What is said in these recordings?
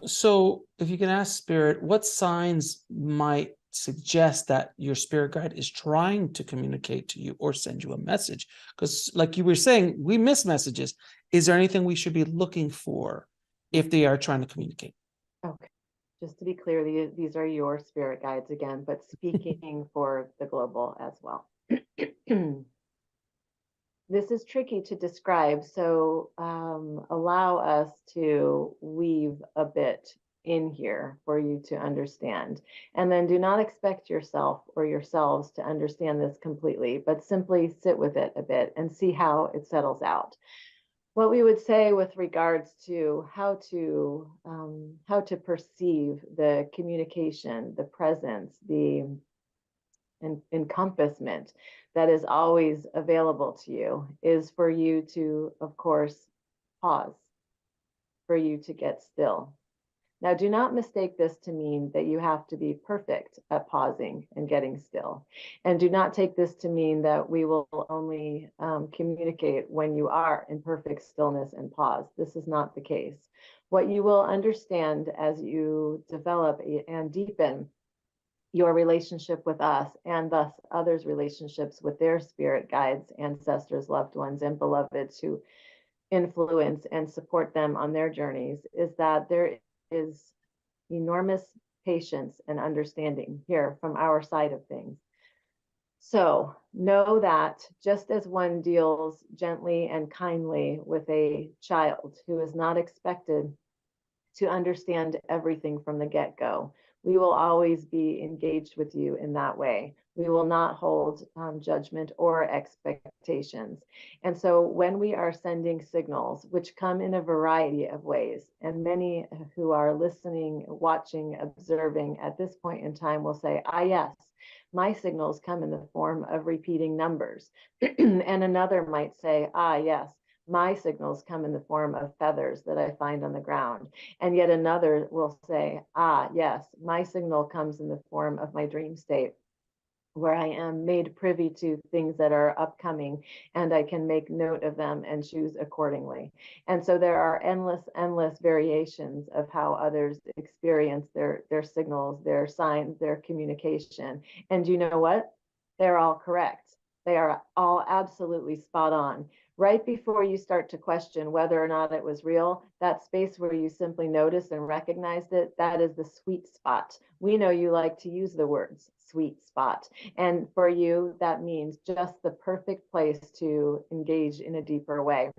So if you can ask spirit, what signs might suggest that your spirit guide is trying to communicate to you or send you a message? Because like you were saying, we miss messages. Is there anything we should be looking for if they are trying to communicate? Okay. Just to be clear, these are your spirit guides again, but speaking for the global as well. This is tricky to describe, so allow us to weave a bit in here for you to understand. And then do not expect yourself or yourselves to understand this completely, but simply sit with it a bit and see how it settles out. What we would say with regards to how to perceive the communication, the presence, the encompassment that is always available to you is for you to, of course, pause, for you to get still. Now, do not mistake this to mean that you have to be perfect at pausing and getting still. And do not take this to mean that we will only communicate when you are in perfect stillness and pause. This is not the case. What you will understand as you develop and deepen your relationship with us and thus others' relationships with their spirit guides, ancestors, loved ones, and beloveds who influence and support them on their journeys is that there is enormous patience and understanding here from our side of things. So know that just as one deals gently and kindly with a child who is not expected to understand everything from the get-go, we will always be engaged with you in that way. We will not hold judgment or expectations. And so when we are sending signals, which come in a variety of ways, and many who are listening, watching, observing at this point in time will say, ah, yes, my signals come in the form of repeating numbers. And another might say, ah, yes, my signals come in the form of feathers that I find on the ground. And yet another will say, ah, yes, my signal comes in the form of my dream state, where I am made privy to things that are upcoming and I can make note of them and choose accordingly. And so there are endless variations of how others experience their signals, their signs, their communication. And you know what? They're all correct. They are all absolutely spot on. Right before you start to question whether or not it was real, that space where you simply noticed and recognized it, that is the sweet spot. We know you like to use the words sweet spot. And for you, that means just the perfect place to engage in a deeper way.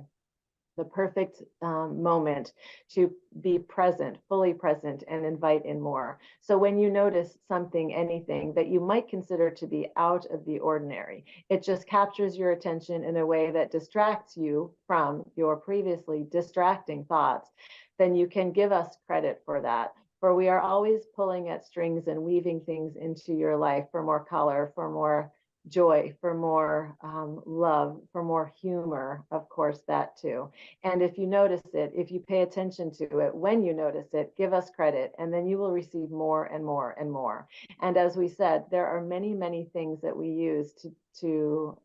The perfect moment to be present, fully present, and invite in more. So when you notice something, anything that you might consider to be out of the ordinary, it just captures your attention in a way that distracts you from your previously distracting thoughts, then you can give us credit for that. For we are always pulling at strings and weaving things into your life for more color, for more joy, for more love, for more humor, of course, that too. And if you notice it, if you pay attention to it, when you notice it, give us credit, and then you will receive more and more and more. And as we said, there are many things that we use to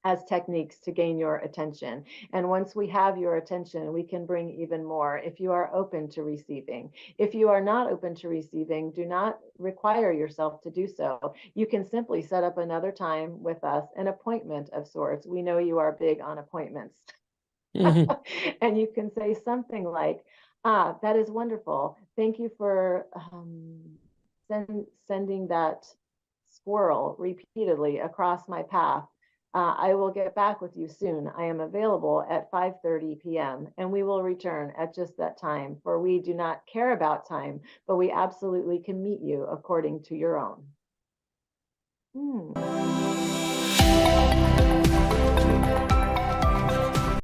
as techniques to gain your attention. And once we have your attention, we can bring even more if you are open to receiving. If you are not open to receiving, do not require yourself to do so. You can simply set up another time with us, an appointment of sorts. We know you are big on appointments. Mhm. And you can say something like, ah, that is wonderful. Thank you for sending that squirrel repeatedly across my path. I will get back with you soon. I am available at 5:30 p.m. and we will return at just that time, for we do not care about time, but we absolutely can meet you according to your own.